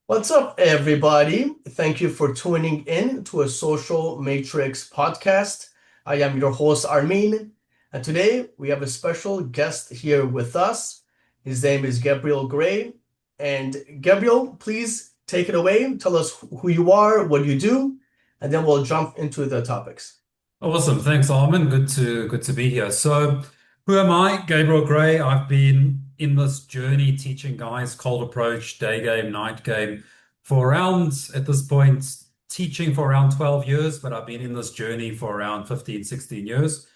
What's up, everybody? Thank you for tuning in to a Social Matrix podcast. I am your host, Armin, and today we have a special guest here with us. His name is Gabriel Grey. And Gabriel, please take it away. Tell us who you are, what you do, and then we'll jump into the topics. Awesome. Thanks, Armin. Good to be here. So, who am I? Gabriel Grey. I've been in this journey teaching guys cold approach, day game, night game for around, at this point, teaching for around 12 years, but I've been in this journey for around 15, 16 years.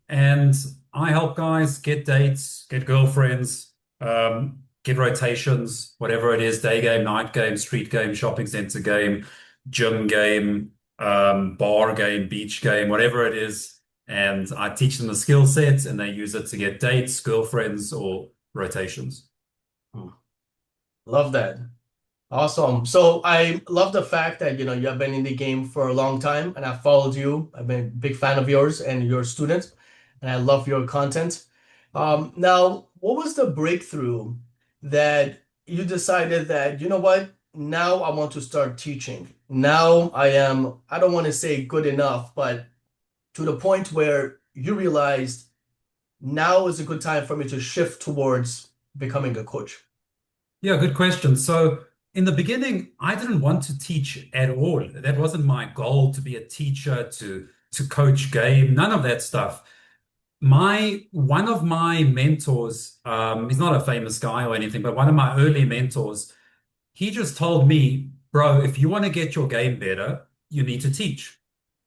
And I help guys get dates, get girlfriends, get rotations, whatever it is, day game, night game, street game, shopping center game, gym game, bar game, beach game, whatever it is. And I teach them the skill set and they use it to get dates, girlfriends, or rotations. Hmm. Love that. Awesome. So I love the fact that you have been in the game for a long time and I followed you. I've been a big fan of yours and your student, and I love your content. Now, what was the breakthrough that you decided that, you know what, now I want to start teaching? Now I don't want to say good enough, but to the point where you realized now is a good time for me to shift towards becoming a coach. Yeah, good question. So in the beginning, I didn't want to teach at all. That wasn't my goal to be a teacher, to coach game, none of that stuff. My one of my mentors, he's not a famous guy or anything, but one of my early mentors, he just told me, bro, if you want to get your game better, you need to teach.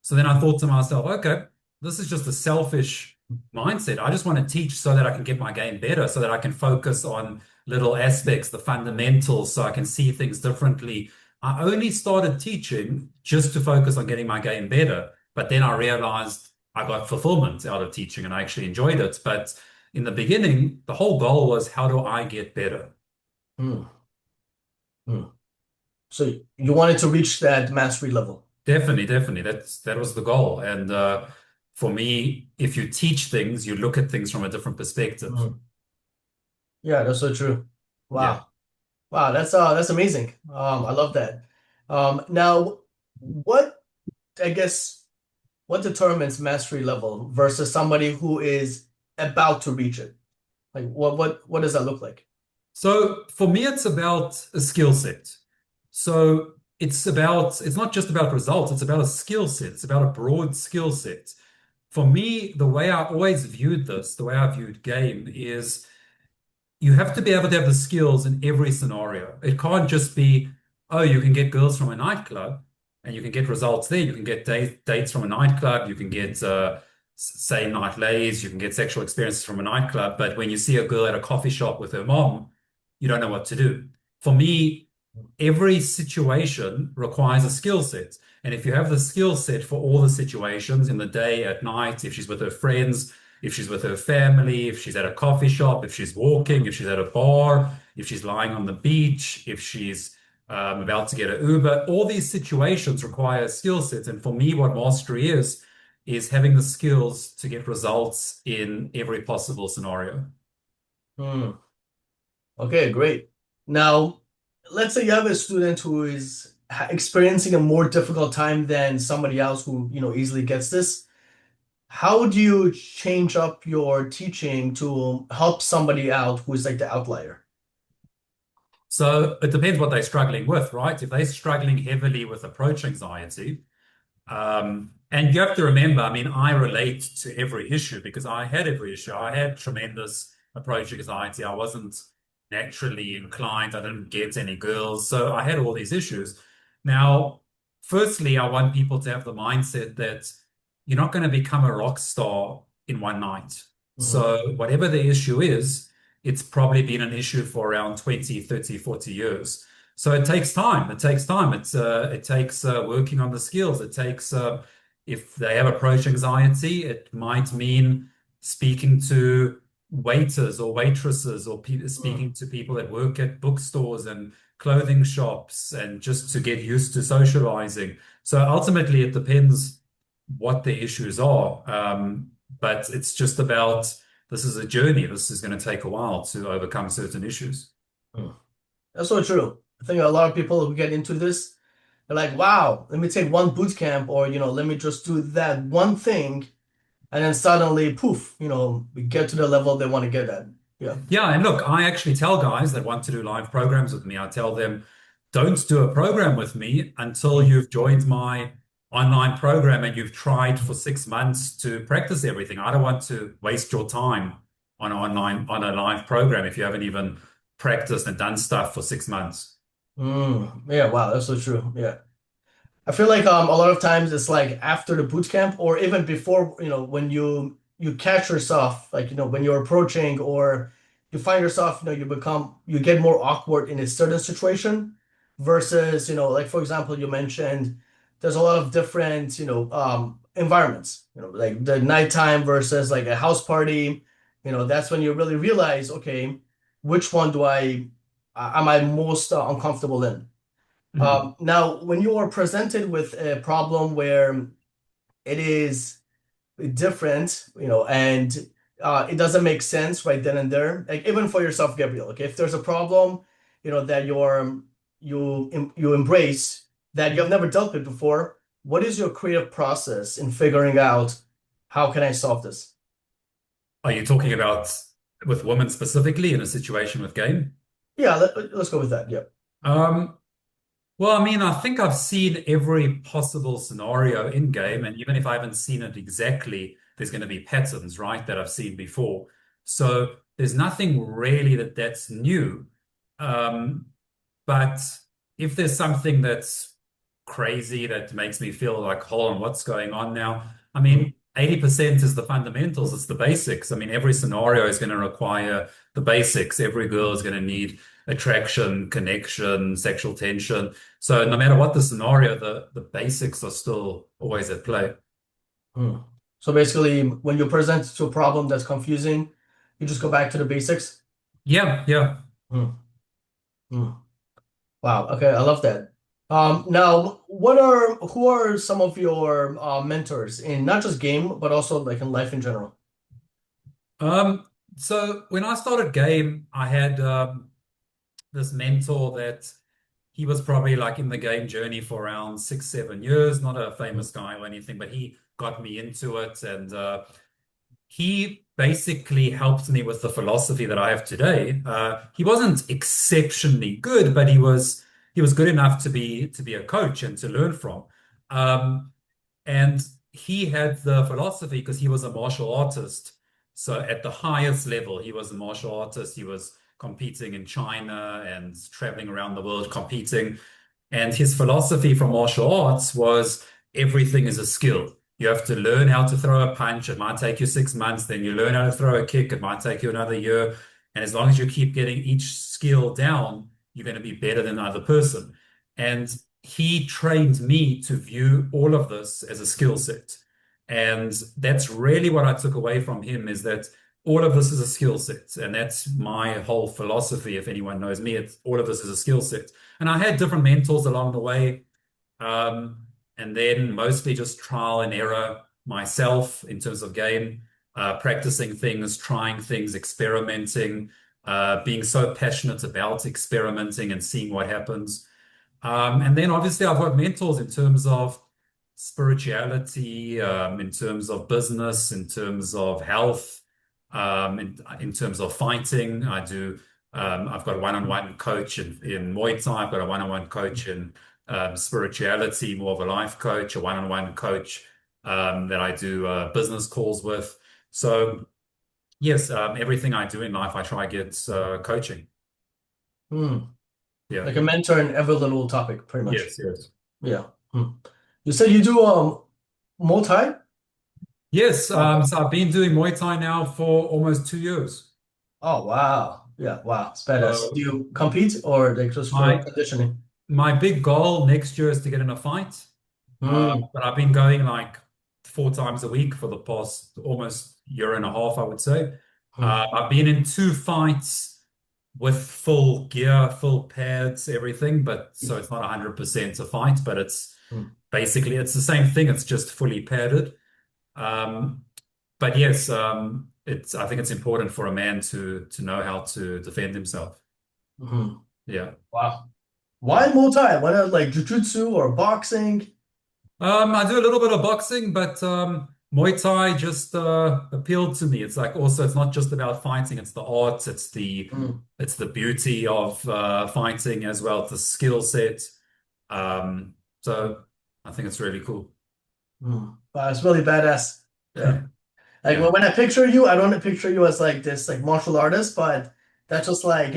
So then I thought to myself, okay, this is just a selfish mindset. I just want to teach so that I can get my game better, so that I can focus on little aspects, the fundamentals, so I can see things differently. I only started teaching just to focus on getting my game better. But then I realized I got fulfillment out of teaching and I actually enjoyed it. But in the beginning, the whole goal was how do I get better? Hmm. Hmm. So you wanted to reach that mastery level. Definitely, definitely. That was the goal. And for me, if you teach things, you look at things from a different perspective. Hmm. Yeah, that's so true. Yeah. Wow. Wow, that's amazing. I love that. Now what I guess what determines mastery level versus somebody who is about to reach it? Like what does that look like? So for me, it's about a skill set. So it's not just about results, it's about a skill set. It's about a broad skill set. For me, the way I always viewed this, the way I viewed game is you have to be able to have the skills in every scenario. It can't just be, oh, you can get girls from a nightclub and you can get results there. You can get dates from a nightclub. You can get, say, night lays. You can get sexual experiences from a nightclub. But when you see a girl at a coffee shop with her mom, you don't know what to do. For me, every situation requires a skill set. And if you have the skill set for all the situations in the day, at night, if she's with her friends, if she's with her family, if she's at a coffee shop, if she's walking, if she's at a bar, if she's lying on the beach, if she's about to get an Uber, all these situations require skill sets. And for me, what mastery is having the skills to get results in every possible scenario. Hmm. Okay, great. Now, let's say you have a student who is experiencing a more difficult time than somebody else who, easily gets this. How do you change up your teaching to help somebody out who is like the outlier? So it depends what they're struggling with, right? If they're struggling heavily with approach anxiety, and you have to remember, I mean, I relate to every issue because I had every issue. I had tremendous approach anxiety. I wasn't naturally inclined. I didn't get any girls. So I had all these issues. Now, firstly, I want people to have the mindset that you're not going to become a rock star in one night. Hmm. So whatever the issue is, it's probably been an issue for around 20, 30, 40 years. So it takes time. It takes time. It takes working on the skills. It takes if they have approach anxiety, it might mean speaking to waiters or waitresses or pe speaking to people that work at bookstores and clothing shops and just to get used to socializing. So ultimately, it depends what the issues are. But it's just about this is a journey. This is going to take a while to overcome certain issues. Hmm. That's so true. I think a lot of people who get into this, they're like, wow, let me take one boot camp or, let me just do that one thing. And then suddenly, poof, we get to the level they want to get at. Yeah. Yeah, and look, I actually tell guys that want to do live programs with me, I tell them, don't do a program with me until Mm. you've joined my online program and you've tried for 6 months to practice everything. I don't want to waste your time on a live program if you haven't even practiced and done stuff for 6 months. Yeah, wow, that's so true. Yeah. I feel like a lot of times it's like after the boot camp or even before, when you catch yourself, like, when you're approaching or you find yourself, you get more awkward in a certain situation versus, like for example, you mentioned there's a lot of different, environments, like the nighttime versus like a house party, that's when you really realize, okay, which one am I most uncomfortable in? Mhm. Now, when you are presented with a problem where it is different, and it doesn't make sense right then and there, like even for yourself, Gabriel, okay, if there's a problem, that you embrace that you have never dealt with before, what is your creative process in figuring out how can I solve this? Are you talking about with women specifically in a situation with game? Yeah, let's go with that. Yeah. Um, Well, I mean, I think I've seen every possible scenario in game, and even if I haven't seen it exactly, there's going to be patterns, right, that I've seen before. So there's nothing really that's new. Um, but if there's something that's crazy that makes me feel like, hold on, what's going on now? I Mhm. mean, 80% is the fundamentals, it's the basics. I mean, every scenario is going to require the basics. Every girl is going to need attraction, connection, sexual tension. So no matter what the scenario, the basics are still always at play. Mhm. So basically, when you present to a problem that's confusing, you just go back to the basics. Yeah, yeah. Mhm. Mhm. Wow. Okay, I love that. Now, who are some of your mentors in not just game, but also like in life in general? Um, so when I started game, I had this mentor that he was probably like in the game journey for around 6, 7 years, not a famous guy or anything, but he got me into it. And he basically helped me with the philosophy that I have today. He wasn't exceptionally good, but he was good enough to be a coach and to learn from. Um, and he had the philosophy because he was a martial artist. So at the highest level, he was a martial artist. He was competing in China and traveling around the world competing. And his philosophy from martial arts was everything is a skill. You have to learn how to throw a punch. It might take you 6 months. Then you learn how to throw a kick. It might take you another year. And as long as you keep getting each skill down, you're going to be better than the other person. And he trained me to view all of this as a skill set. And that's really what I took away from him is that all of this is a skill set. And that's my whole philosophy. If anyone knows me, it's all of this is a skill set. And I had different mentors along the way. Um, and then mostly just trial and error myself in terms of game, practicing things, trying things, experimenting, being so passionate about experimenting and seeing what happens. And then obviously I've got mentors in terms of spirituality, in terms of business, in terms of health, in terms of fighting. I've got a one-on-one coach in Muay Thai. I've got a one-on-one coach in spirituality, more of a life coach, a one-on-one coach that I do business calls with. So yes, everything I do in life, I try to get coaching. Hmm. Yeah. Like a mentor in every little topic, pretty much. Yes, yes. Yeah. Hmm. You said you do multi? Yes, Oh, so I've been doing Muay Thai now for almost 2 years. oh wow. Yeah, wow. It's badass. Do So you compete or like just for my conditioning? my big goal next year is to get in a fight. Hmm. But I've been going like 4 times a week for the past almost year and a half, I would say. Hmm. I've been in 2 fights with full gear, full pads, everything, but so it's not 100% a fight, but it's Hmm. basically it's the same thing. It's just fully padded. Um, But yes, it's I think it's important for a man to know how to defend himself. Hmm. Yeah. Wow. Why Muay Why not like jujitsu or boxing? I do a little bit of boxing, but Muay Thai just appealed to me. It's like also it's not just about fighting, it's the arts, Mm, it's the beauty of fighting as well, it's the skill set. So I think it's really cool. Wow, it's really badass. Yeah. Like Yeah. when I picture you, I don't picture you as like this like martial artist, but that's just like,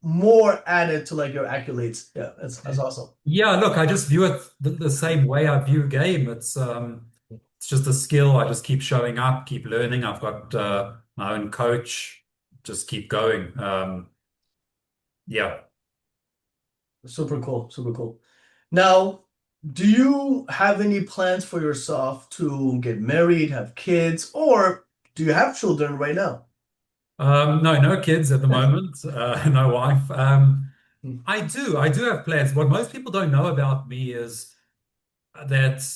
more added to like your accolades. Yeah, that's awesome. Yeah, look, I just view it the same way I view game. It's just a skill. I just keep showing up, keep learning. I've got my own coach, just keep going. Yeah. Super cool, super cool. Now, do you have any plans for yourself to get married, have kids, or do you have children right now? No, no kids at the moment, no wife. Mm, I do have plans. What most people don't know about me is that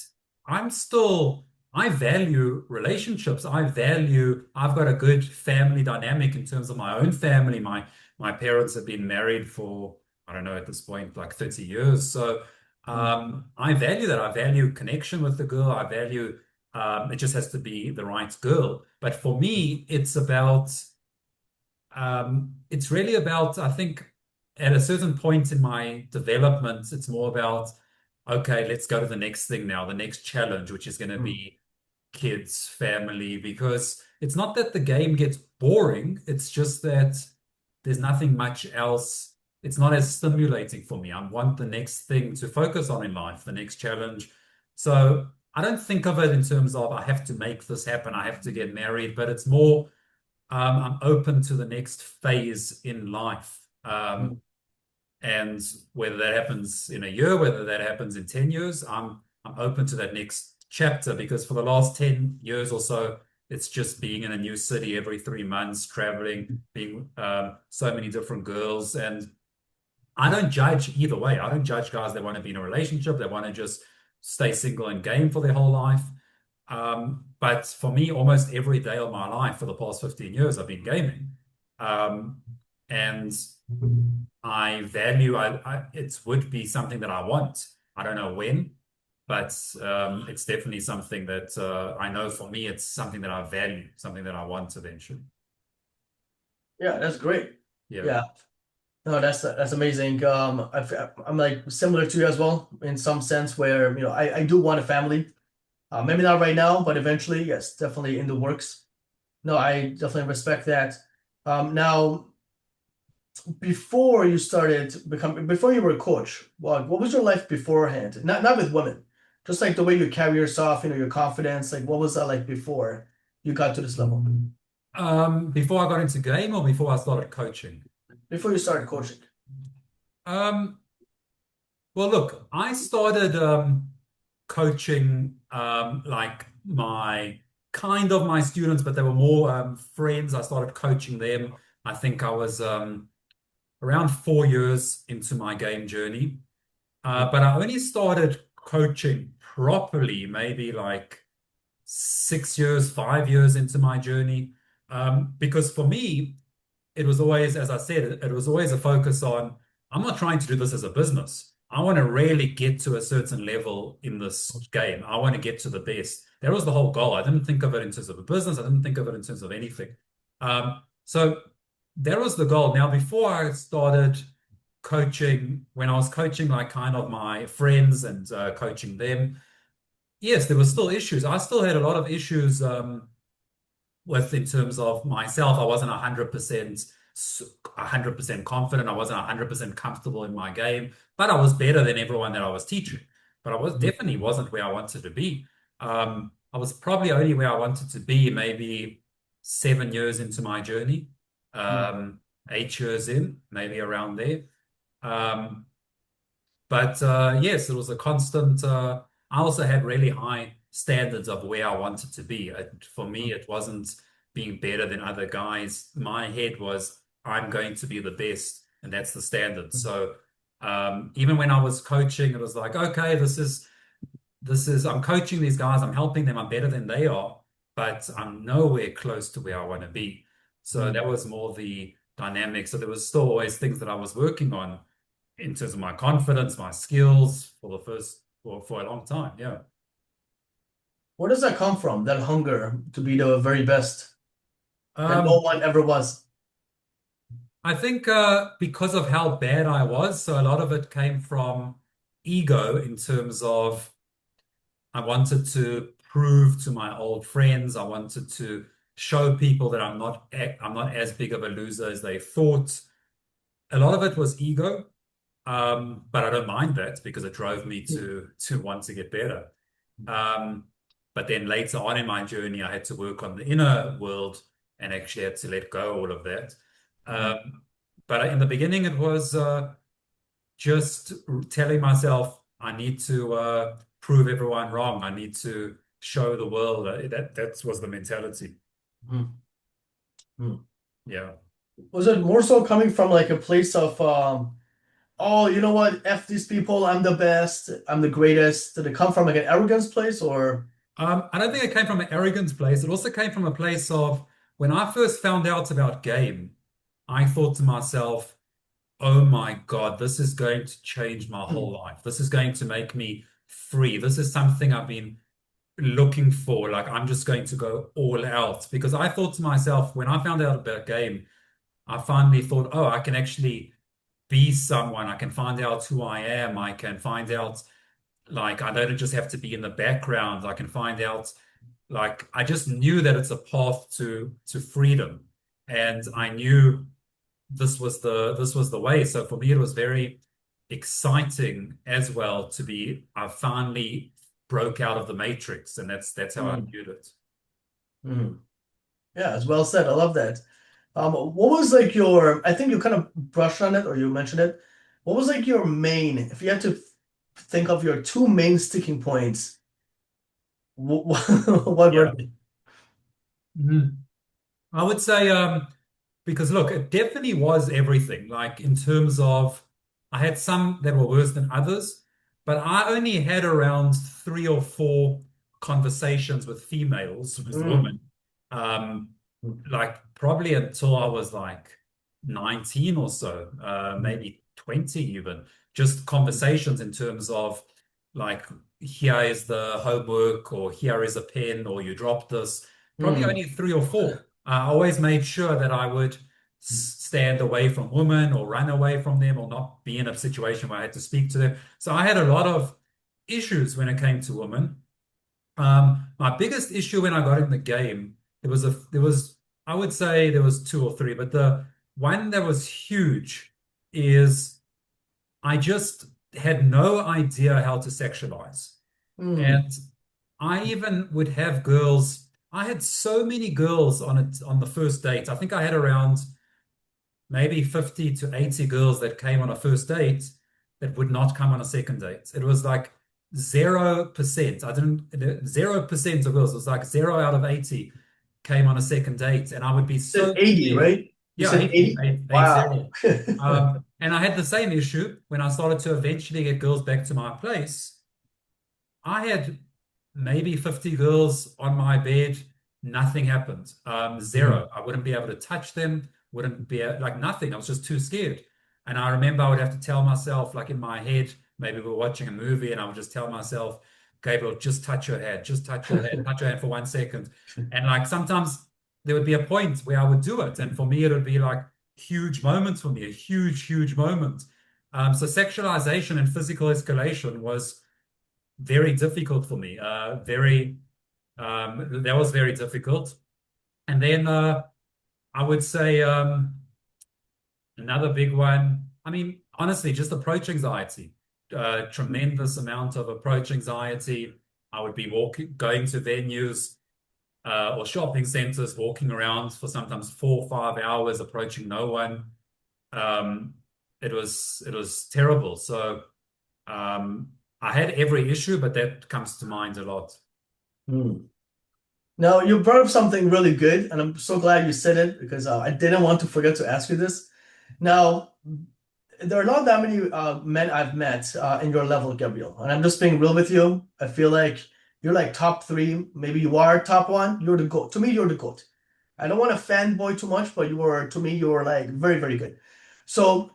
I'm still, I value relationships. I've got a good family dynamic in terms of my own family. My parents have been married for, I don't know, at this point, like 30 years. So mm, I value that. I value connection with the girl. I value, it just has to be the right girl. But for me, it's really about, I think, at a certain point in my development, it's more about, okay, let's go to the next thing now, the next challenge, which is going to mm, be kids, family, because it's not that the game gets boring, it's just that there's nothing much else. It's not as stimulating for me. I want the next thing to focus on in life, the next challenge. So I don't think of it in terms of I have to make this happen, I have to get married, but it's more I'm open to the next phase in life. mm. And whether that happens in a year, whether that happens in 10 years, I'm open to that next chapter because for the last 10 years or so, it's just being in a new city every 3 months, traveling, being so many different girls. And I don't judge either way. I don't judge guys that want to be in a relationship, that want to just stay single and game for their whole life. But for me, almost every day of my life for the past 15 years, I've been gaming. Um, and I value, it would be something that I want. I don't know when, but it's definitely something that I know for me, it's something that I value, something that I want eventually. Yeah, that's great. Yeah. Yeah, no, that's amazing. I'm like similar to you as well in some sense where I do want a family. Maybe not right now, but eventually, yes, definitely in the works. No, I definitely respect that. Now, before you were a coach, what was your life beforehand? Not with women, just like the way you carry yourself, your confidence. Like, what was that like before you got to this level? Before I got into game or before I started coaching? Before you started coaching? Um, well, look, I started coaching like my students, but they were more friends. I started coaching them. I think I was around 4 years into my game journey. But I only started coaching properly maybe like 6 years, 5 years into my journey. Because for me, it was always, as I said, it was always a focus on I'm not trying to do this as a business. I want to really get to a certain level in this game. I want to get to the best. That was the whole goal. I didn't think of it in terms of a business. I didn't think of it in terms of anything. So that was the goal. Now, before I started coaching, when I was coaching like kind of my friends and coaching them, yes, there were still issues. I still had a lot of issues with in terms of myself. I wasn't 100% confident. I wasn't 100% comfortable in my game, but I was better than everyone that I was teaching. But I was definitely wasn't where I wanted to be. I was probably only where I wanted to be maybe 7 years into my journey, Mm, 8 years in, maybe around there. Um, but yes, it was a constant. I also had really high standards of where I wanted to be. For me, it wasn't being better than other guys. My head was, I'm going to be the best, and that's the standard. So even when I was coaching, it was like, okay, I'm coaching these guys, I'm helping them, I'm better than they are, but I'm nowhere close to where I want to be. So mm, that was more the dynamic. So there was still always things that I was working on in terms of my confidence, my skills for a long time. Yeah. Where does that come from? That hunger to be the very best that no Um, one ever was. I think because of how bad I was, so a lot of it came from ego in terms of I wanted to prove to my old friends, I wanted to show people that I'm not as big of a loser as they thought. A lot of it was ego, but I don't mind that because it drove me to want to get better. Um, but then later on in my journey, I had to work on the inner world and actually had to let go all of that. Mhm. But in the beginning, it was just telling myself I need to prove everyone wrong. I need to show the world that was the mentality. Mhm. Mhm. Yeah. Was it more so coming from like a place of oh, you know what? F these people, I'm the best, I'm the greatest. Did it come from like an arrogance place or I don't think it came from an arrogance place. It also came from a place of when I first found out about game, I thought to myself, oh my God, this is going to change my whole Hmm. life. This is going to make me free. This is something I've been looking for. Like, I'm just going to go all out because I thought to myself, when I found out about game, I finally thought, oh, I can actually be someone. I can find out who I am. I can find out, like, I don't just have to be in the background. I can find out, like, I just knew that it's a path to freedom. And I knew this was the way. So for me, it was very exciting as well to be, I finally broke out of the matrix, and that's how I Hmm. viewed it. Hmm. Yeah, it's well said. I love that. What was like your, I think you kind of brushed on it or you mentioned it. What was like your main, if you had to think of your two main sticking points, what were Yeah. they? Mhm. I would say, because look, it definitely was everything. Like in terms of, I had some that were worse than others, but I only had around 3 or 4 conversations with females, with women, Mm. um, like probably until I was like 19 or so, maybe 20 even. Just conversations in terms of like, here is the homework, or here is a pen, or you dropped this. Probably Mm. only 3 or 4. I always made sure that I would stand away from women or run away from them or not be in a situation where I had to speak to them. So I had a lot of issues when it came to women. My biggest issue when I got in the game, there was I would say there was 2 or 3, but the one that was huge is I just had no idea how to sexualize. Mm. And I even would have girls. I had so many girls on the first date. I think I had around maybe 50 to 80 girls that came on a first date that would not come on a second date. It was like 0%. I didn't 0% of girls. It was like 0 out of 80 came on a second date. And I would be You said so 80, scared. right? You Yeah, said 80, 80? 80. Wow. And I had the same issue when I started to eventually get girls back to my place. I had maybe 50 girls on my bed. Nothing happened. Mhm. Zero. I wouldn't be able to touch them, wouldn't be like nothing. I was just too scared. And I remember I would have to tell myself, like in my head, maybe we are watching a movie, and I would just tell myself, Gabriel, just touch your head, just touch your head for 1 second. And like sometimes there would be a point where I would do it. And for me, it would be like huge moments for me, a huge, huge moment. So sexualization and physical escalation was very difficult for me. That was very difficult. And then I would say another big one. I mean, honestly, just approach anxiety. Tremendous amount of approach anxiety. I would be going to venues or shopping centers, walking around for sometimes 4 or 5 hours, approaching no one. Um, it was terrible. So um, I had every issue, but that comes to mind a lot. Hmm. Now, you brought up something really good, and I'm so glad you said it because I didn't want to forget to ask you this. Now, there are not that many men I've met in your level, Gabriel, and I'm just being real with you. I feel like you're like top three, maybe you are top one. You're the GOAT. To me, you're the GOAT. I don't want to fanboy too much, but you were, to me, you were like very, very good. So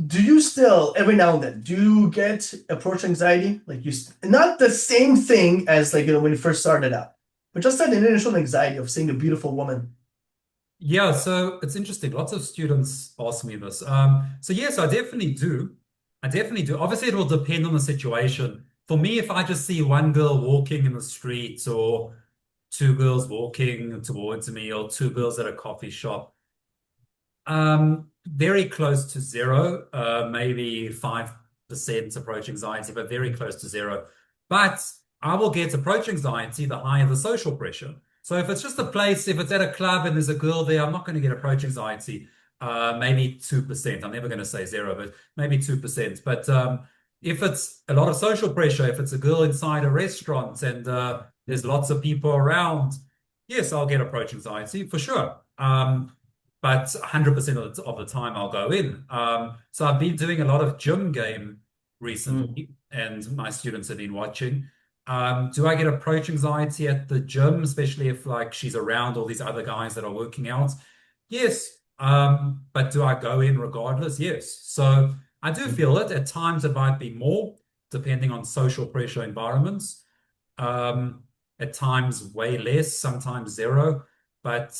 Do you still, every now and then, do you get approach anxiety? Like not the same thing as like, when you first started out, but just that initial anxiety of seeing a beautiful woman. Yeah, so it's interesting. Lots of students ask me this. So yes, I definitely do. I definitely do. Obviously, it will depend on the situation. For me, if I just see one girl walking in the street or two girls walking towards me or two girls at a coffee shop, very close to zero, maybe 5% approach anxiety, but very close to zero. But I will get approach anxiety the higher the social pressure. So if it's just a place, if it's at a club and there's a girl there, I'm not going to get approach anxiety. Maybe 2%. I'm never going to say zero, but maybe 2%. But if it's a lot of social pressure, if it's a girl inside a restaurant and there's lots of people around, yes, I'll get approach anxiety for sure. But 100% of the time I'll go in. So I've been doing a lot of gym game Mm, recently, and my students have been watching. Do I get approach anxiety at the gym, especially if like she's around all these other guys that are working out? Yes. But do I go in regardless? Yes. So I do mm, feel it. At times it might be more, depending on social pressure environments. Um, at times way less, sometimes zero. But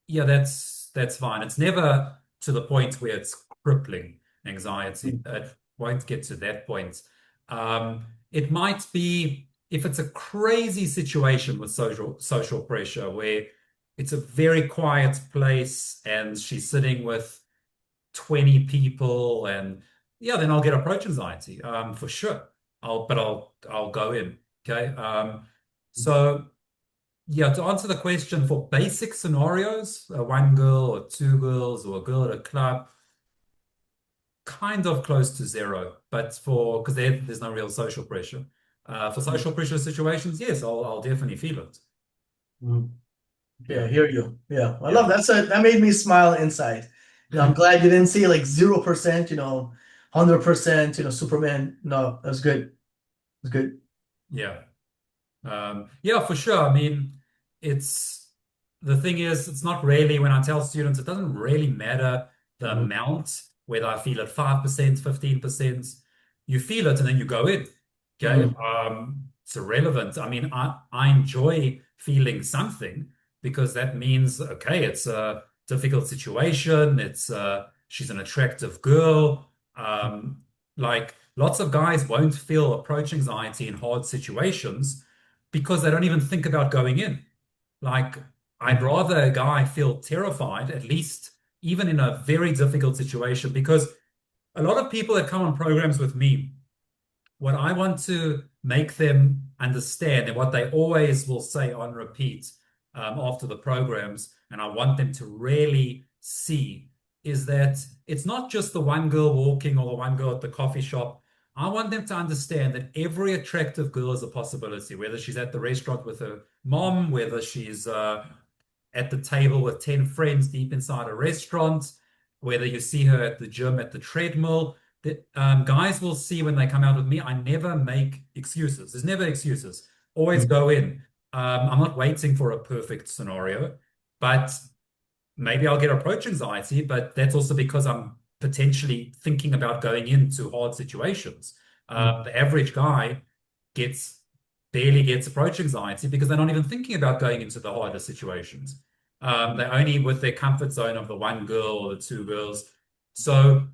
yeah, that's fine. It's never to the point where it's crippling anxiety. mm, It won't get to that point. It might be if it's a crazy situation with social pressure where it's a very quiet place and she's sitting with 20 people and yeah, then I'll get approach anxiety, for sure. I'll go in. Okay. So yeah, to answer the question for basic scenarios, one girl or two girls or a girl at a club, kind of close to zero. But for because there's no real social pressure. For mm, social pressure situations, yes, I'll definitely feel it. mm. Yeah, I Yeah, hear you. Yeah, I love yeah, that. That made me smile inside. I'm glad you didn't see like 0%, 100%, Superman. No, that's good. That's good. yeah. Yeah, for sure. I mean, it's the thing is, it's not really when I tell students, it doesn't really matter the Mhm, amount, whether I feel it 5%, 15%. You feel it and then you go in. Okay. mhm, It's irrelevant. I mean, I enjoy feeling something because that means, okay, it's a difficult situation. She's an attractive girl. Like lots of guys won't feel approach anxiety in hard situations because they don't even think about going in. Like, I'd mhm, rather a guy feel terrified, at least even in a very difficult situation, because a lot of people that come on programs with me, what I want to make them understand and what they always will say on repeat after the programs, and I want them to really see is that it's not just the one girl walking or the one girl at the coffee shop. I want them to understand that every attractive girl is a possibility, whether she's at the restaurant with her mom, whether she's at the table with 10 friends deep inside a restaurant, whether you see her at the gym, at the treadmill. Guys will see when they come out with me, I never make excuses. There's never excuses. Always mhm, go in. I'm not waiting for a perfect scenario, but maybe I'll get approach anxiety, but that's also because I'm potentially thinking about going into hard situations. mhm, The average guy gets barely gets approach anxiety because they're not even thinking about going into the harder situations. They're only with their comfort zone of the one girl or the two girls. So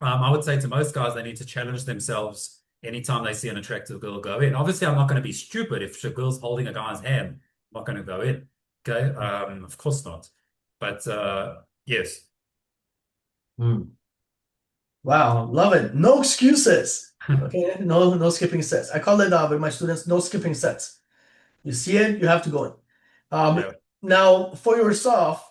I would say to most guys, they need to challenge themselves anytime they see an attractive girl go in. Obviously, I'm not going to be stupid if a girl's holding a guy's hand. I'm not going to go in. Okay, of course not. But yes, mhm. Wow, love it. No excuses. Okay, no skipping sets. I call it with my students, no skipping sets. You see it, you have to go in. yeah. Now, for yourself,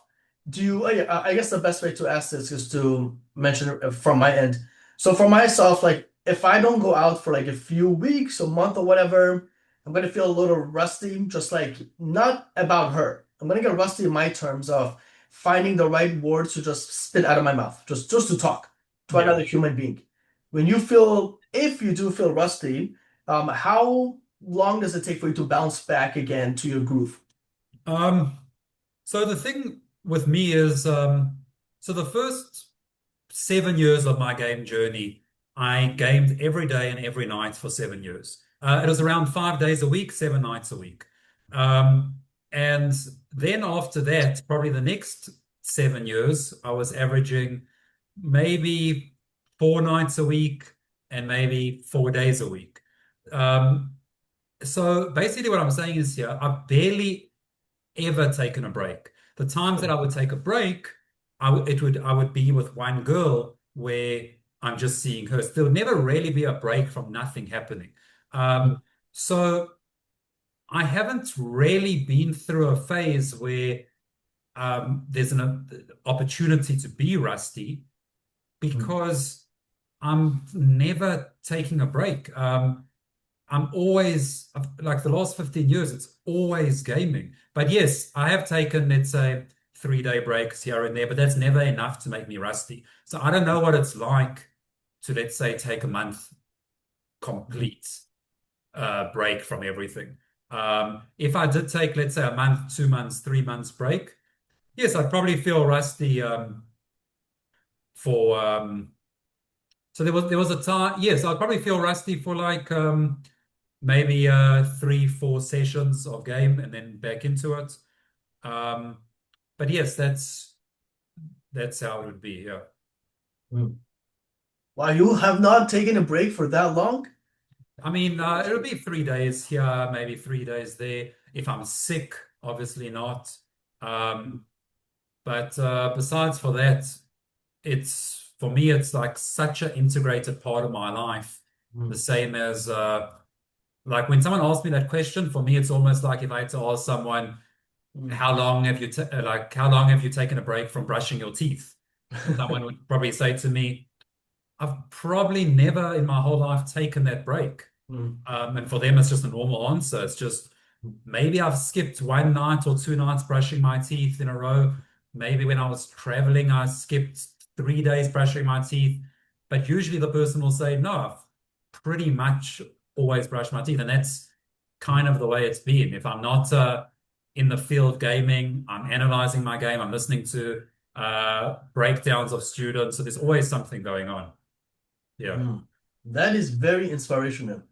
do you, yeah, I guess the best way to ask this is to mention from my end. So for myself, like if I don't go out for like a few weeks, a month or whatever, I'm gonna feel a little rusty, just like not about her. I'm gonna get rusty in my terms of finding the right words to just spit out of my mouth, just to talk to Yeah. another human being. When you feel, if you do feel rusty, how long does it take for you to bounce back again to your groove? Um, so the thing with me is, so the first 7 years of my game journey, I gamed every day and every night for 7 years. It was around 5 days a week, 7 nights a week. Um, and then after that, probably the next 7 years, I was averaging maybe 4 nights a week and maybe 4 days a week. Um, so basically, what I'm saying is here, I've barely ever taken a break. The times that I would take a break, I would be with one girl where I'm just seeing her. So there would never really be a break from nothing happening. Um, so I haven't really been through a phase where there's an opportunity to be rusty because I'm never taking a break. I'm always, like the last 15 years, it's always gaming. But yes, I have taken, let's say, 3 day breaks here and there, but that's never enough to make me rusty. So I don't know what it's like to, let's say, take a month complete break from everything. If I did take, let's say, a month, 2 months, 3 months break, yes, I'd probably feel rusty for so there was a time, yes, I'd probably feel rusty for like maybe 3, 4 sessions of game and then back into it. Um, but yes, that's how it would be. Yeah. Mm. Wow, you have not taken a break for that long? I mean, it'll be 3 days here, maybe 3 days there. If I'm sick, obviously not. Um, but besides for that, it's for me, it's like such an integrated part of my life. The Mm. same as like when someone asks me that question, for me, it's almost like if I had to ask someone, Mm. how long have you how long have you taken a break from brushing your teeth? Someone would probably say to me, I've probably never in my whole life taken that break. Mm. And for them, it's just a normal answer. It's just maybe I've skipped 1 night or 2 nights brushing my teeth in a row. Maybe when I was traveling, I skipped 3 days brushing my teeth. But usually the person will say, no, I've pretty much always brushed my teeth. And that's kind of the way it's been. If I'm not in the field gaming, I'm analyzing my game, I'm listening to breakdowns of students. So there's always something going on. Yeah. Mm. That is very inspirational.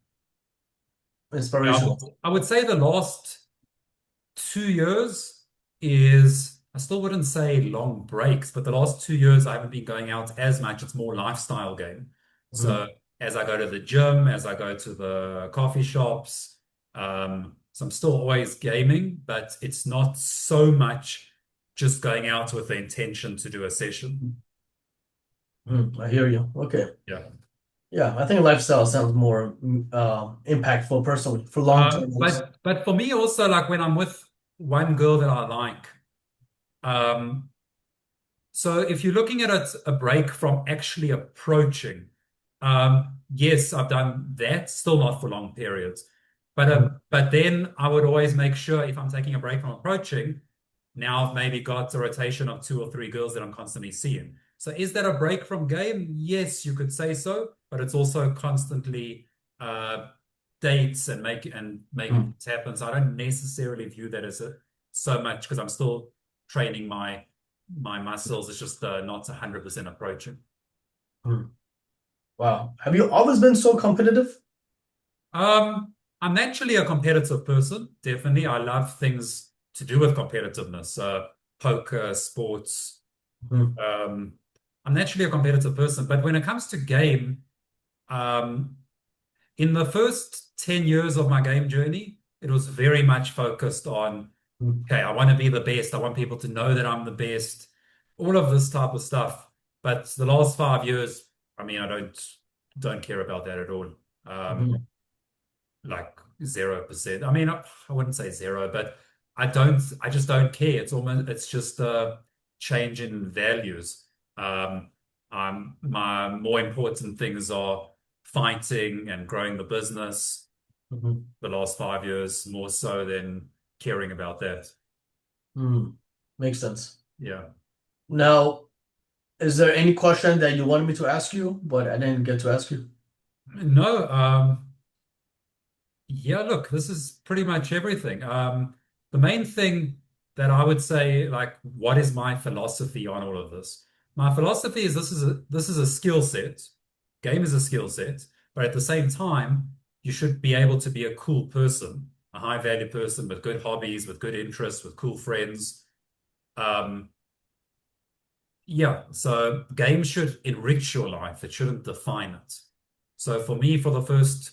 Yeah, Inspirational. I would say the last 2 years is, I still wouldn't say long breaks, but the last 2 years I haven't been going out as much. It's more lifestyle game. Mm. So as I go to the gym, as I go to the coffee shops, so I'm still always gaming, but it's not so much just going out with the intention to do a session. Mm. I hear you. Okay. Yeah. Yeah, I think lifestyle sounds more impactful personally for long term at least. But for me also, like when I'm with one girl that I like, um, so if you're looking at it, a break from actually approaching, yes, I've done that, still not for long periods. Mm. But then I would always make sure if I'm taking a break from approaching, now I've maybe got a rotation of 2 or 3 girls that I'm constantly seeing. So is that a break from game? Yes, you could say so, but it's also constantly uh, dates and making Mm. things happen. So I don't necessarily view that as so much because I'm still training my muscles. It's just not 100% approaching. Mm. Wow. Have you always been so competitive? I'm naturally a competitive person. Definitely, I love things to do with competitiveness, poker, sports. Mm. Um, I'm naturally a competitive person, but when it comes to game, um, in the first 10 years of my game journey, it was very much focused on, Mm. okay, I want to be the best. I want people to know that I'm the best, all of this type of stuff. But the last 5 years, I mean, I don't care about that at all. Um, Mm. like 0%. I mean, I wouldn't say zero, but I just don't care. It's just a change in values. Um, my more important things are fighting and growing the business Mhm. the last 5 years, more so than caring about that. Mm. Makes sense. Yeah. Now, is there any question that you wanted me to ask you, but I didn't get to ask you? No, yeah, look, this is pretty much everything. The main thing that I would say, like, what is my philosophy on all of this? My philosophy is this is a skill set. Game is a skill set, but at the same time, you should be able to be a cool person, a high value person with good hobbies, with good interests, with cool friends. Um, yeah, so games should enrich your life. It shouldn't define it. So for me, for the first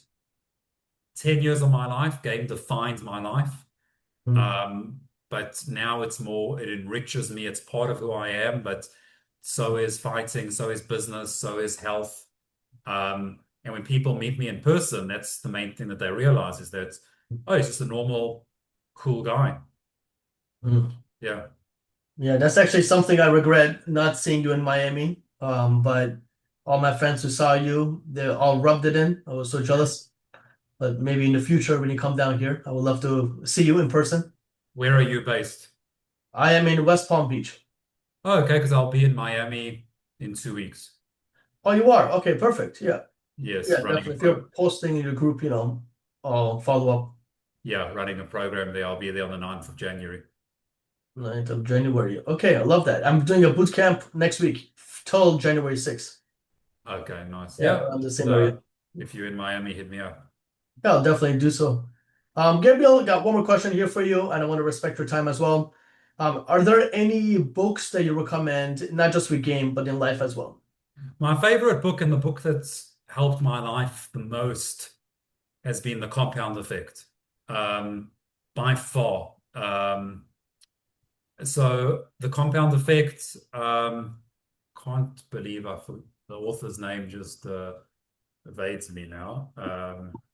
10 years of my life, game defined my life. Mm, But now it's more, it enriches me. It's part of who I am, but so is fighting, so is business, so is health. And when people meet me in person, that's the main thing that they realize is that, oh, he's just a normal, cool guy. mm. Yeah. Yeah, that's actually something I regret not seeing you in Miami. But all my friends who saw you, they all rubbed it in. I was so jealous. But maybe in the future, when you come down here, I would love to see you in person. Where are you based? I am in West Palm Beach. Oh, okay, because I'll be in Miami in 2 weeks. Oh, you are? Okay, perfect. Yeah. Yes, Yeah, running a definitely. If you're pro. posting in your group, I'll follow up Yeah, running a program there. I'll be there on the 9th of January. 9th of January. Okay, I love that. I'm doing a boot camp next week till January 6th. Okay, nice. Yeah, Yeah. around the same So area. if you're in Miami, hit me up. Yeah, I'll definitely do so. Gabriel, got one more question here for you, and I want to respect your time as well. Are there any books that you recommend, not just with game, but in life as well? My favorite book and the book that's helped my life the most has been The Compound Effect, um, by far. So The Compound Effect, can't believe the author's name just evades me now.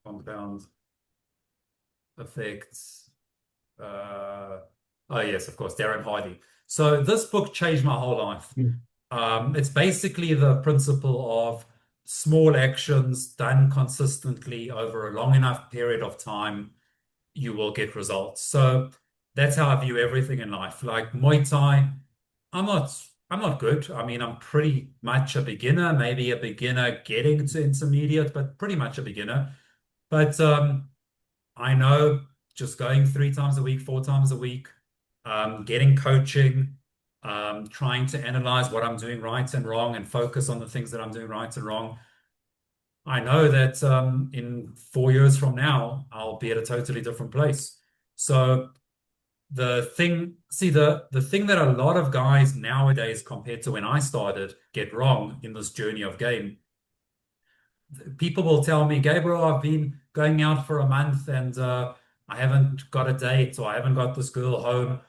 Compound Effect. Oh yes, of course, Darren Hardy. So this book changed my whole life. Mm. It's basically the principle of small actions done consistently over a long enough period of time, you will get results. So that's how I view everything in life. Like Muay Thai, I'm not I'm not good. I mean, I'm pretty much a beginner, maybe a beginner getting to intermediate, but pretty much a beginner. But I know just going 3 times a week, 4 times a week, getting coaching, trying to analyze what I'm doing right and wrong and focus on the things that I'm doing right and wrong. I know that in 4 years from now, I'll be at a totally different place. So the thing that a lot of guys nowadays compared to when I started get wrong in this journey of game, people will tell me, Gabriel, I've been going out for a month and I haven't got a date or I haven't got this girl home.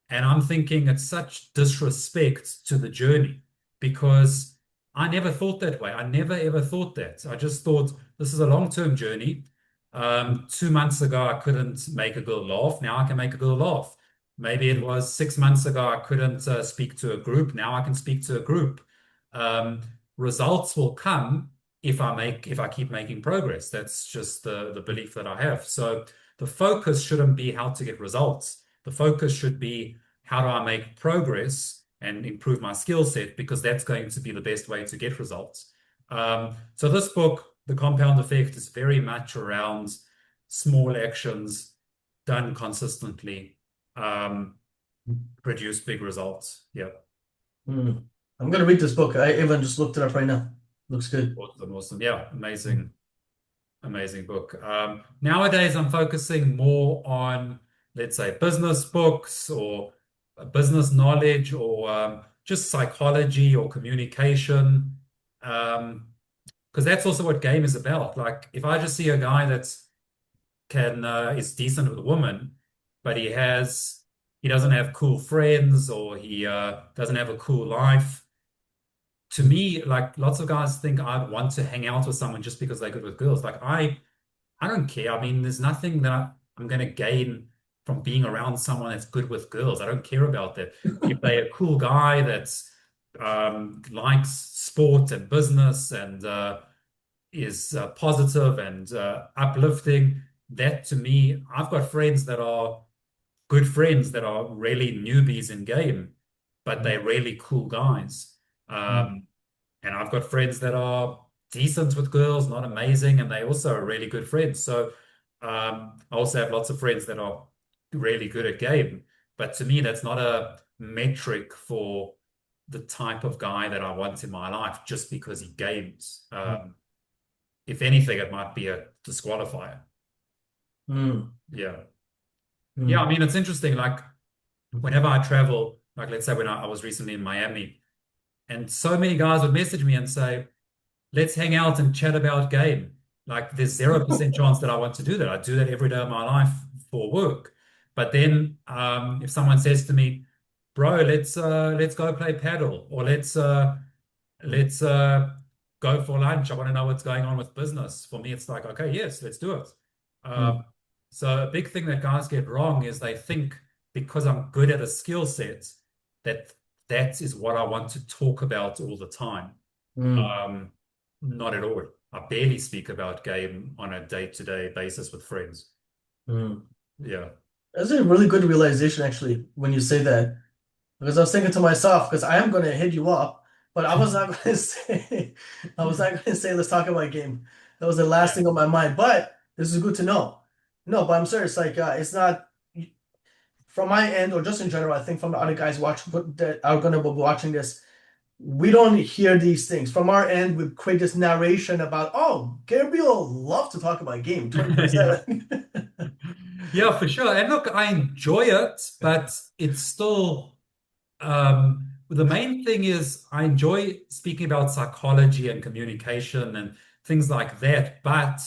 And I'm thinking it's such disrespect to the journey because I never thought that way. I never ever thought that. I just thought this is a long-term journey. 2 months ago, I couldn't make a girl laugh. Now I can make a girl laugh. Maybe it was 6 months ago, I couldn't speak to a group. Now I can speak to a group. Um, Results will come if I keep making progress. That's just the belief that I have. So the focus shouldn't be how to get results. The focus should be how do I make progress and improve my skill set because that's going to be the best way to get results. So this book, The Compound Effect, is very much around small actions done consistently, um, produce big results. Yeah, Mm. I'm gonna read this book. I even just looked it up right now. Looks good. awesome, awesome. Yeah, amazing, amazing book. Nowadays, I'm focusing more on, let's say, business books or business knowledge or just psychology or communication. Um, because that's also what game is about. Like, if I just see a guy that's can is decent with a woman, but he doesn't have cool friends or he doesn't have a cool life. To me, like lots of guys think I want to hang out with someone just because they're good with girls. Like I don't care. I mean, there's nothing that I'm going to gain from being around someone that's good with girls. I don't care about that. If they're a cool guy that's likes sport and business and is positive and uplifting, that to me, I've got friends that are good friends that are really newbies in game, but they're really cool guys. Mm. Um, and I've got friends that are decent with girls, not amazing, and they also are really good friends. So I also have lots of friends that are really good at game. But to me, that's not a metric for the type of guy that I want in my life just because he games. If anything, it might be a disqualifier. Mm, Yeah. Yeah, I mm, mean, it's interesting. Like, whenever I travel, like, let's say when I was recently in Miami, and so many guys would message me and say, let's hang out and chat about game. Like, there's 0% chance that I want to do that. I do that every day of my life for work. But then if someone says to me, bro, let's go play paddle, or let's go for lunch. I want to know what's going on with business. For me, it's like, okay, yes, let's do it. Um, mm, so a big thing that guys get wrong is they think because I'm good at a skill set that that is what I want to talk about all the time. mm, Um, Not at all. I barely speak about game on a day-to-day basis with friends. mm. Yeah. That's a really good realization, actually, when you say that. Because I was thinking to myself, because I am going to hit you up, but I was not going to say, I was not going to say, let's talk about game. That was the last Yeah. thing on my mind. But this is good to know. No, but I'm serious. Like, it's not from my end, or just in general. I think from the other guys that are going to be watching this, we don't hear these things from our end. We create this narration about, oh, Gabriel loves to talk about game Yeah. 24/7. Yeah, for sure. And look, I enjoy it, but it's still the main thing is I enjoy speaking about psychology and communication and things like that. But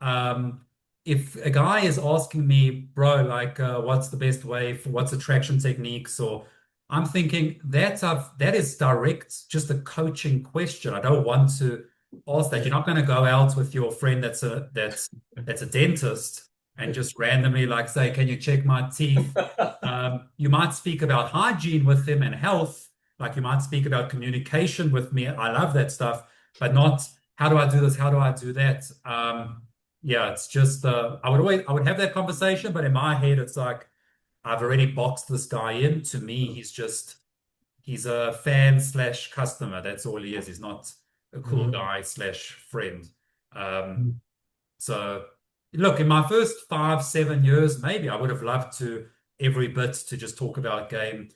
um, if a guy is asking me, bro, like, what's the best way for what's attraction techniques, or I'm thinking that is direct, just a coaching question. I don't want to ask that. You're not going to go out with your friend that's a dentist and just randomly like say, can you check my teeth? You might speak about hygiene with him and health, like you might speak about communication with me. I love that stuff, but not how do I do this? How do I do that? Yeah, it's just I would have that conversation, but in my head, it's like I've already boxed this guy in. To me, he's a fan slash customer. That's all he is. He's not a cool Mhm. guy slash friend. Um, so, look, in my first 5, 7 years, maybe I would have loved to every bit to just talk about game,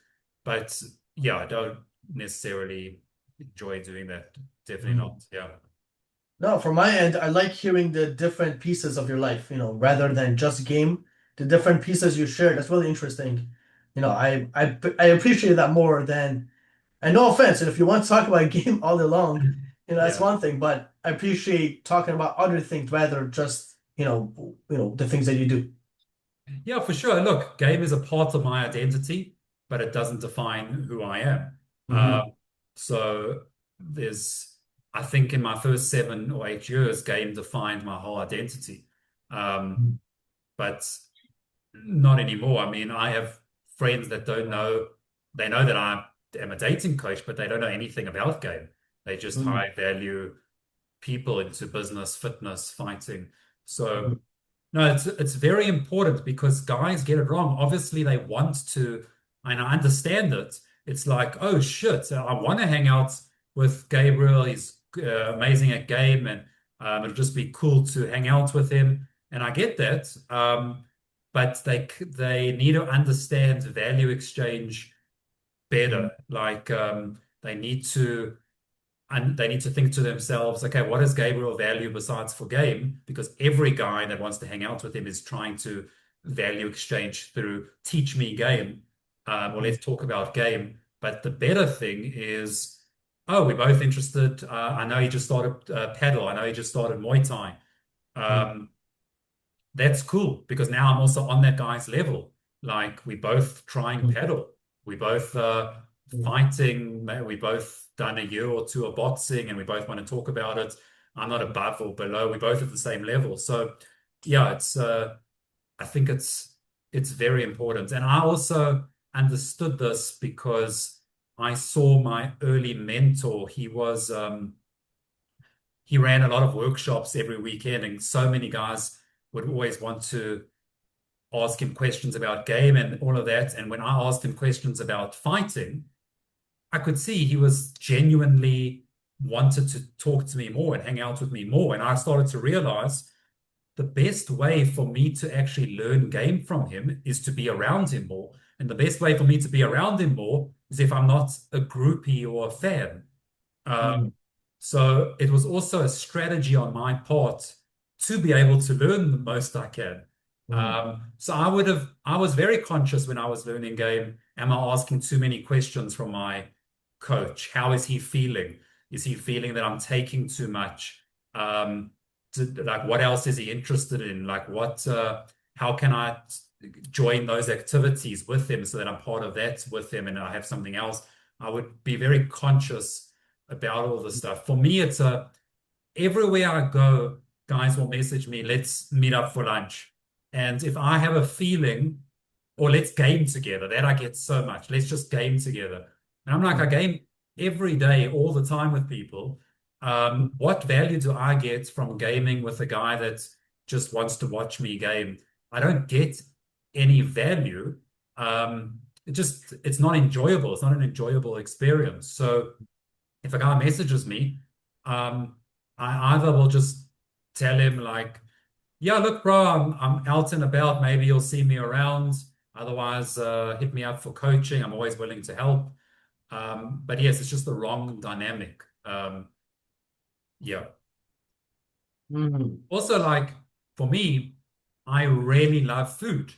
but yeah, I don't necessarily enjoy doing that. Definitely Mhm. not. Yeah. No, from my end, I like hearing the different pieces of your life, rather than just game, the different pieces you shared. That's really interesting. I appreciate that more than, and no offense, and if you want to talk about a game all day long, that's Yeah. one thing, but I appreciate talking about other things rather just, the things that you do. Yeah, for sure. Look, game is a part of my identity, but it doesn't define who I am. Hmm. So there's, I think in my first 7 or 8 years, game defined my whole identity. Um, but not anymore. I mean, I have friends that don't know, they know that I am a dating coach, but they don't know anything about game. They just Hmm. high value people into business, fitness, fighting. So no, it's very important because guys get it wrong. Obviously, they want to, and I understand it. It's like, oh shit, I want to hang out with Gabriel. He's amazing at game, and it'll just be cool to hang out with him. And I get that, but they need to understand value exchange better. Like they need to think to themselves, okay, what does Gabriel value besides for game? Because every guy that wants to hang out with him is trying to value exchange through teach me game, or let's talk about game. But the better thing is, oh, we're both interested. I know he just started paddle. I know he just started Muay Thai. Um, that's cool because now I'm also on that guy's level. Like we both trying paddle. We both fighting. We both done a year or two of boxing and we both want to talk about it. I'm not above or below. We both at the same level. So yeah, it's I think it's very important. And I also understood this because I saw my early mentor. He ran a lot of workshops every weekend, and so many guys would always want to ask him questions about game and all of that. And when I asked him questions about fighting, I could see he was genuinely wanted to talk to me more and hang out with me more. And I started to realize the best way for me to actually learn game from him is to be around him more. And the best way for me to be around him more is if I'm not a groupie or a fan. Mm, So it was also a strategy on my part to be able to learn the most I can. mm, So I was very conscious when I was learning game. Am I asking too many questions from my coach? How is he feeling? Is he feeling that I'm taking too much? Um, like, what else is he interested in? Like, how can I join those activities with him so that I'm part of that with him and I have something else? I would be very conscious about all this stuff. For me, it's everywhere I go, guys will message me, let's meet up for lunch. And if I have a feeling, or let's game together, that I get so much. Let's just game together. And I'm like, I mm, game every day, all the time with people. What value do I get from gaming with a guy that just wants to watch me game? I don't get any value. It's not enjoyable. It's not an enjoyable experience. So if a guy messages me, um, I either will just tell him like, yeah, look, bro, I'm out and about. Maybe you'll see me around. Otherwise, hit me up for coaching. I'm always willing to help. But yes, it's just the wrong dynamic. Yeah. mm, Also, like for me, I really love food.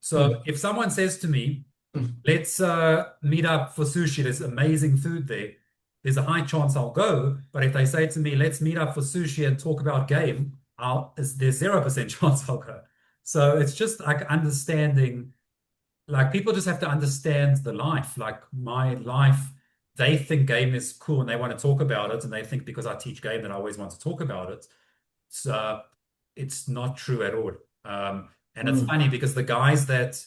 So mm, if someone says to me, mm, let's meet up for sushi. There's amazing food there. There's a high chance I'll go. But if they say to me, let's meet up for sushi and talk about game, there's 0% chance I'll go. So it's just like understanding, like people just have to understand the life. Like my life, they think game is cool and they want to talk about it. And they think because I teach game that I always want to talk about it. So it's not true at all. And it's mm, funny because the guys that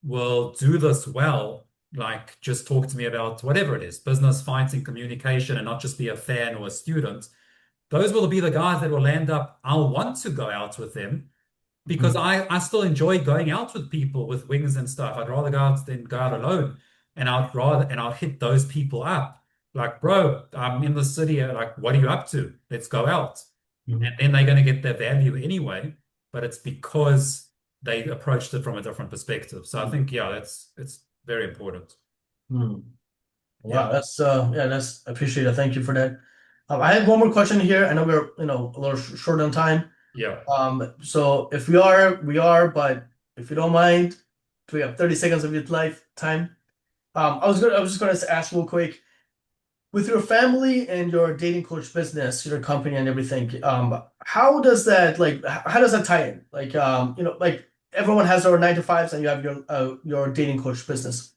will do this well, like just talk to me about whatever it is, business, fighting, communication, and not just be a fan or a student. Those will be the guys that will end up, I'll want to go out with them because mm, I still enjoy going out with people with wings and stuff. I'd rather go out than go out alone. And I'll hit those people up. Like, bro, I'm in the city. Like, what are you up to? Let's go out. And mm, then they're going to get their value anyway, but it's because they approached it from a different perspective. So I mm, think, yeah, it's very important. mm. Yeah. Wow, that's yeah, that's appreciated. Thank you for that. I have one more question here. I know we're a little short on time. Yeah. So if we are, but if you don't mind, do we have 30 seconds of your lifetime? I was just gonna ask real quick, with your family and your dating coach business, your company and everything, how does that how does that tie in? Like everyone has their 9 to 5s and you have your dating coach business.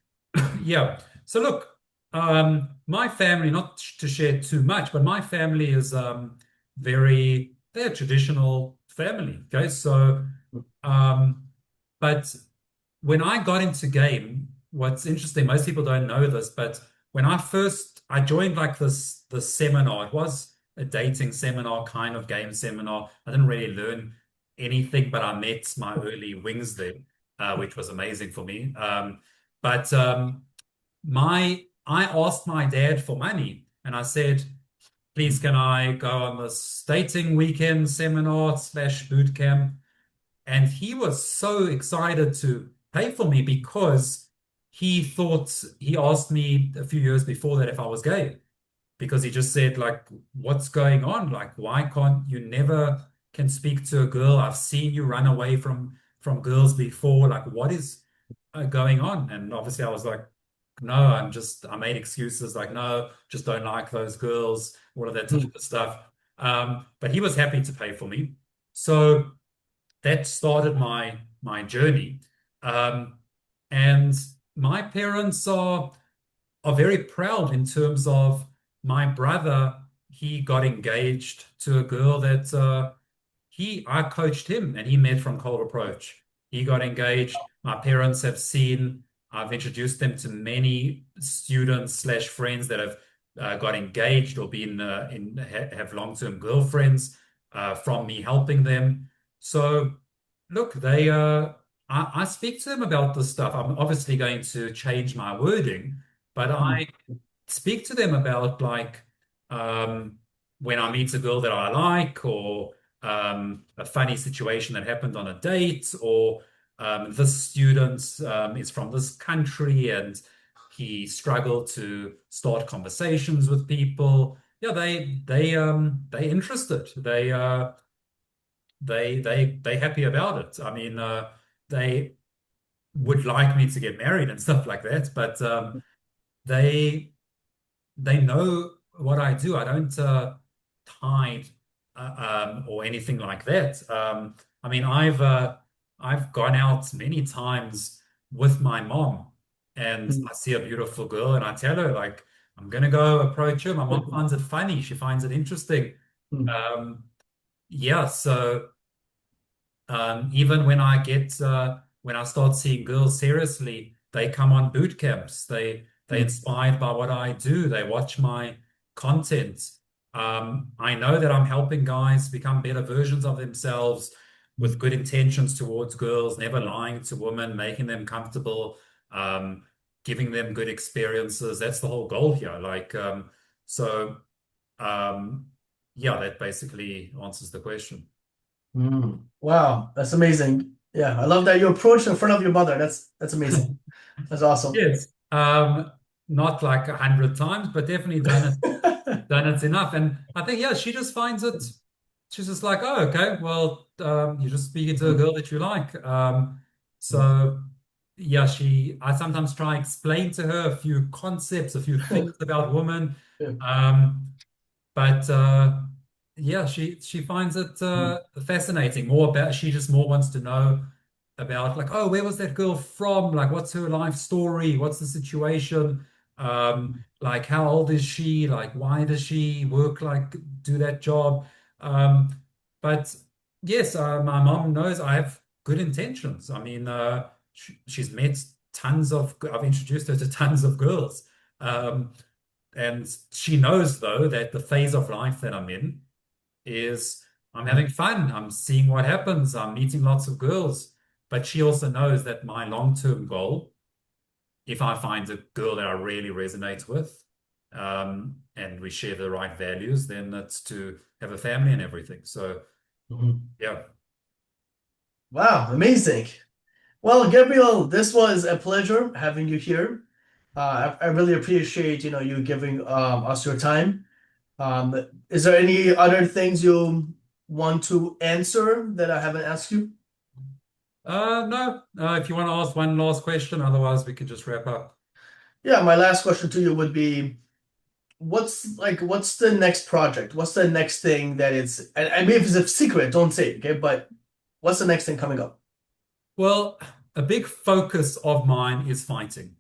Yeah. So look, my family, not to share too much, but my family is they're a traditional family. Okay. So um, but when I got into game, what's interesting, most people don't know this, but when I joined like this seminar, it was a dating seminar, kind of game seminar. I didn't really learn anything, but I met my early wings there, which was amazing for me. But my I asked my dad for money and I said, please can I go on this dating weekend seminar slash boot camp? And he was so excited to pay for me because he asked me a few years before that if I was gay, because he just said, like, what's going on? Like, why can't you never can speak to a girl? I've seen you run away from girls before. Like, what is going on? And obviously I was like, no, I made excuses like, no, just don't like those girls, all of that Mhm, type of stuff. But he was happy to pay for me. So that started my journey. Um, and my parents are very proud in terms of my brother. He got engaged to a girl that I coached him and he met from cold approach. He got engaged. My parents have seen, I've introduced them to many students slash friends that have got engaged or been have long-term girlfriends from me helping them. So look, I speak to them about this stuff. I'm obviously going to change my wording, but mhm, I speak to them about like um, when I meet a girl that I like, or a funny situation that happened on a date, or this student is from this country and he struggled to start conversations with people. Yeah, they interested. They happy about it. I mean, they would like me to get married and stuff like that, but they they know what I do. I don't hide or anything like that. I mean, I've gone out many times with my mom, and Mm. I see a beautiful girl, and I tell her like I'm gonna go approach her. My mom finds it funny. She finds it interesting. Mm. Um, yeah, so. Even when I start seeing girls seriously, they come on boot camps. They Mm. inspired by what I do. They watch my content. I know that I'm helping guys become better versions of themselves with good intentions towards girls, never lying to women, making them comfortable, um, giving them good experiences. That's the whole goal here. So um, yeah, that basically answers the question. Mm. Wow, that's amazing. Yeah, I love that you approached in front of your mother. That's amazing. That's awesome. Yes. Not like 100 times, but definitely done it enough. And I think, yeah, she just finds it, she's just like, oh, okay, well, you're just speaking to a girl that you like. So yeah, I sometimes try explain to her a few concepts, a few things about women. Yeah. Um, but yeah, she finds it fascinating. More about she just more wants to know about like, oh, where was that girl from? Like, what's her life story? What's the situation? Like, how old is she? Like, why does she work like do that job? Um, but yes, my mom knows I have good intentions. I mean, she's met tons of. I've introduced her to tons of girls. Um, and she knows, though, that the phase of life that I'm in is I'm having fun. I'm seeing what happens. I'm meeting lots of girls. But she also knows that my long-term goal, if I find a girl that I really resonate with, and we share the right values, then it's to have a family and everything. So, Mhm. yeah, Wow, amazing. Well, Gabriel, this was a pleasure having you here. I really appreciate, you giving us your time. Is there any other things you want to answer that I haven't asked you? no, if you want to ask one last question, otherwise we can just wrap up. Yeah, my last question to you would be, what's the next project? What's the next thing that is, and I mean, if it's a secret, don't say it, okay? But what's the next thing coming up? Well, a big focus of mine is fighting. Mm.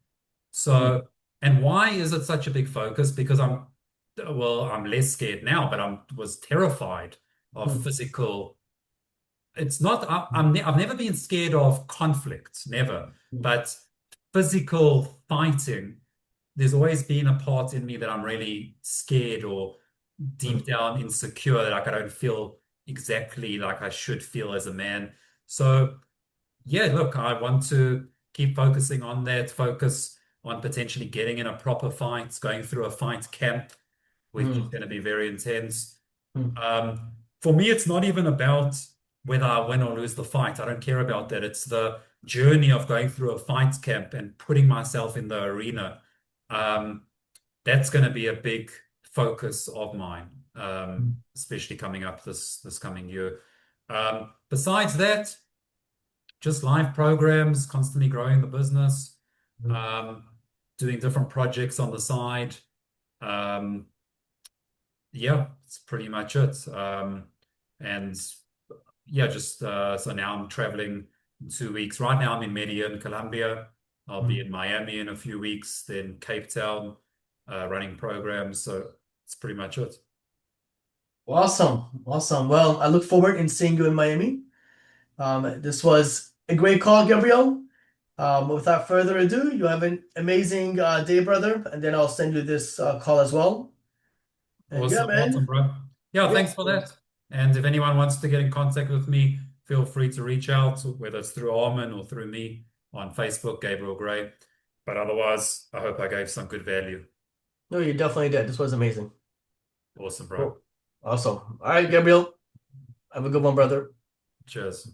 So, and why is it such a big focus? Because I'm less scared now, but I was terrified of Mm. physical. It's not, I've never been scared of conflict, never, Mm. but physical fighting, there's always been a part in me that I'm really scared or deep Mm. down insecure that like I don't feel exactly like I should feel as a man. So, yeah, look, I want to keep focusing on that, focus on potentially getting in a proper fight, going through a fight camp, which is Mm. going to be very intense. Mm. For me, it's not even about whether I win or lose the fight. I don't care about that. It's the journey of going through a fight camp and putting myself in the arena. Um, that's going to be a big focus of mine, Mm. especially coming up this coming year. Besides that, just live programs, constantly growing the business, Mm. um, doing different projects on the side. Um, yeah, it's pretty much it. And yeah, just so now I'm traveling in 2 weeks. Right now I'm in Medellin, Colombia. I'll be Mm. in Miami in a few weeks, then Cape Town, running programs. So it's pretty much it. Awesome. Awesome. Well, I look forward in seeing you in Miami. This was a great call, Gabriel. Without further ado, you have an amazing day, brother, and then I'll send you this call as well. And yeah, Awesome, awesome, man. bro. Yeah, Yeah. thanks for that. And if anyone wants to get in contact with me, feel free to reach out, whether it's through Armin or through me on Facebook, Gabriel Grey. But otherwise, I hope I gave some good value. No, you definitely did. This was amazing. Awesome, bro. Cool. Awesome. All right, Gabriel. Have a good one, brother. Cheers.